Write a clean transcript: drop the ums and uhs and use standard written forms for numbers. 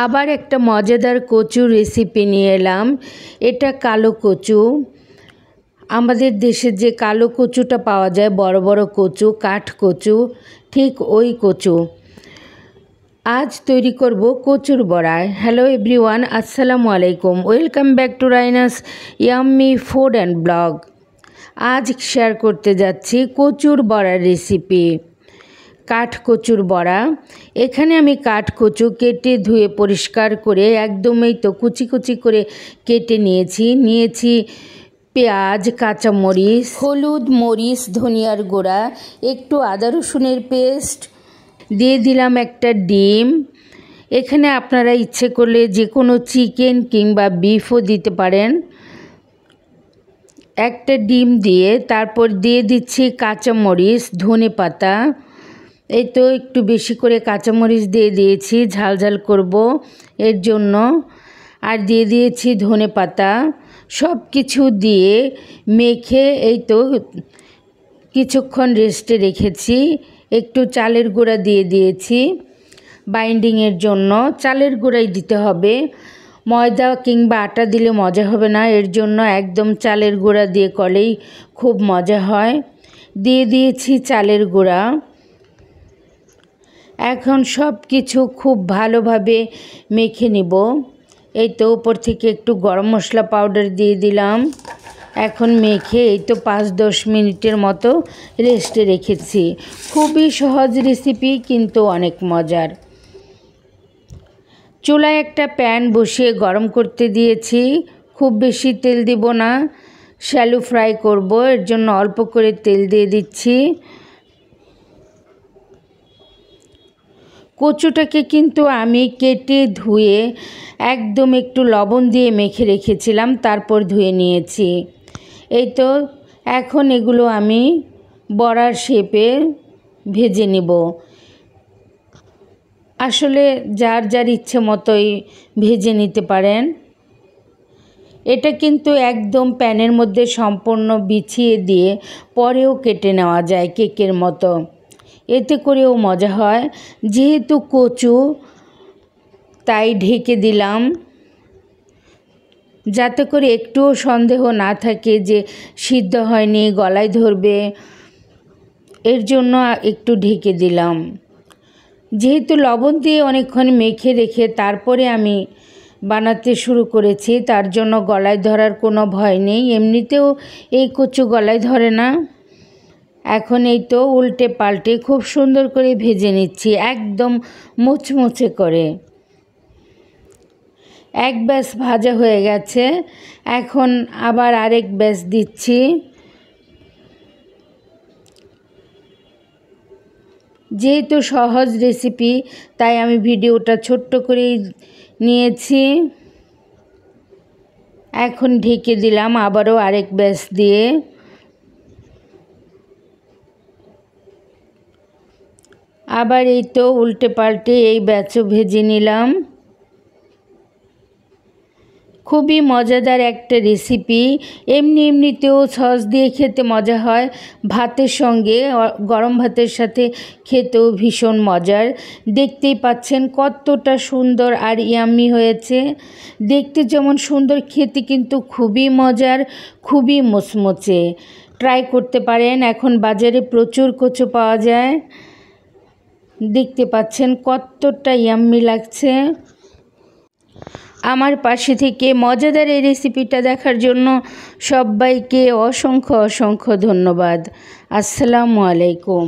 আবার একটা মজাদার কচুর রেসিপি নিয়ে এলাম। এটা কালো কচু। আমাদের দেশে যে কালো কচুটা পাওয়া যায়, বড় বড় কচু, কাঠ কচু, ঠিক ওই কচু। আজ তৈরি করব কচুর বড়া। হ্যালো এভরিওয়ান, আসসালামু আলাইকুম। Welcome back to রাইনাস yummy food and blog. আজ শেয়ার করতে যাচ্ছি কচুর বড়ার রেসিপি। কাঠ কচুর বড়া। এখানে আমি কাঠ কচু কেটে ধুয়ে পরিষ্কার করে একদমই তো কুচি কুচি করে কেটে নিয়েছি পেঁয়াজ, কাঁচামরিচ, হলুদ, মরিচ, ধনিয়ার গুঁড়া, একটু আদা রসুনের পেস্ট, দিয়ে দিলাম একটা ডিম। এখানে আপনারা ইচ্ছে করলে যে কোনো চিকেন কিংবা বিফও দিতে পারেন। একটা ডিম দিয়ে তারপর দিয়ে দিচ্ছি কাঁচামরিচ, ধনেপাতা। এই তো একটু বেশি করে কাঁচামরিচ দিয়ে দিয়েছি, ঝাল ঝাল করব এর জন্য। আর দিয়ে দিয়েছি ধনেপাতা। সব কিছু দিয়ে মেখে এই তো কিছুক্ষণ রেস্টে রেখেছি। একটু চালের গুঁড়া দিয়ে দিয়েছি বাইন্ডিংয়ের জন্য। চালের গুঁড়াই দিতে হবে, ময়দা কিংবা আটা দিলে মজা হবে না। এর জন্য একদম চালের গুঁড়া দিয়ে করলেই খুব মজা হয়। দিয়ে দিয়েছি চালের গুঁড়া। এখন সব কিছু খুব ভালোভাবে মেখে নিব। এই তো উপর থেকে একটু গরম মশলা পাউডার দিয়ে দিলাম। এখন মেখে এই তো 5-10 মিনিটের মতো রেস্টে রেখেছি। খুবই সহজ রেসিপি, কিন্তু অনেক মজার। চুলায় একটা প্যান বসিয়ে গরম করতে দিয়েছি। খুব বেশি তেল দিব না, শ্যালো ফ্রাই করব, এর জন্য অল্প করে তেল দিয়ে দিচ্ছি। কচুটাকে কিন্তু আমি কেটে ধুয়ে একদম একটু লবণ দিয়ে মেখে রেখেছিলাম, তারপর ধুয়ে নিয়েছি। এই তো এখন এগুলো আমি বড়ার শেপে ভেজে নিব। আসলে যার যার ইচ্ছে মতোই ভেজে নিতে পারেন। এটা কিন্তু একদম প্যানের মধ্যে সম্পূর্ণ বিছিয়ে দিয়ে পরেও কেটে নেওয়া যায় কেকের মতো, এতে করেও মজা হয়। যেহেতু কচু, তাই ঢেকে দিলাম, যাতে করে একটুও সন্দেহ না থাকে যে সিদ্ধ হয়নি, গলায় ধরবে। এর জন্য একটু ঢেকে দিলাম। যেহেতু লবণ দিয়ে অনেকক্ষণ মেখে রেখে তারপরে আমি বানাতে শুরু করেছি, তার জন্য গলায় ধরার কোনো ভয় নেই। এমনিতেও এই কচু গলায় ধরে না। এখন এই তো উল্টে পাল্টে খুব সুন্দর করে ভেজে নিচ্ছি, একদম মুচমুচে করে। এক ব্যাচ ভাজা হয়ে গেছে, এখন আবার আরেক ব্যাচ দিচ্ছি। যেহেতু সহজ রেসিপি, তাই আমি ভিডিওটা ছোট্ট করেই নিয়েছি। এখন ঢেকে দিলাম আবারও আরেক ব্যাচ দিয়ে। আবার এই তো উল্টে পাল্টে এই ব্যাচও ভেজে নিলাম। খুবই মজাদার একটা রেসিপি। এমনিতেও সস দিয়ে খেতে মজা হয়, ভাতের সঙ্গে, গরম ভাতের সাথে খেতেও ভীষণ মজার। দেখতেই পাচ্ছেন কতটা সুন্দর আর ইয়াম্মি হয়েছে। দেখতে যেমন সুন্দর, খেতে কিন্তু খুবই মজার, খুবই মুচমুচে। ট্রাই করতে পারেন। এখন বাজারে প্রচুর কচু পাওয়া যায়। দেখতে পাচ্ছেন কতটা ইয়াম্মি লাগছে। আমার পাশে থেকে মজাদার এই রেসিপিটা দেখার জন্য সবাইকে অসংখ্য অসংখ্য ধন্যবাদ। আসসালামু আলাইকুম।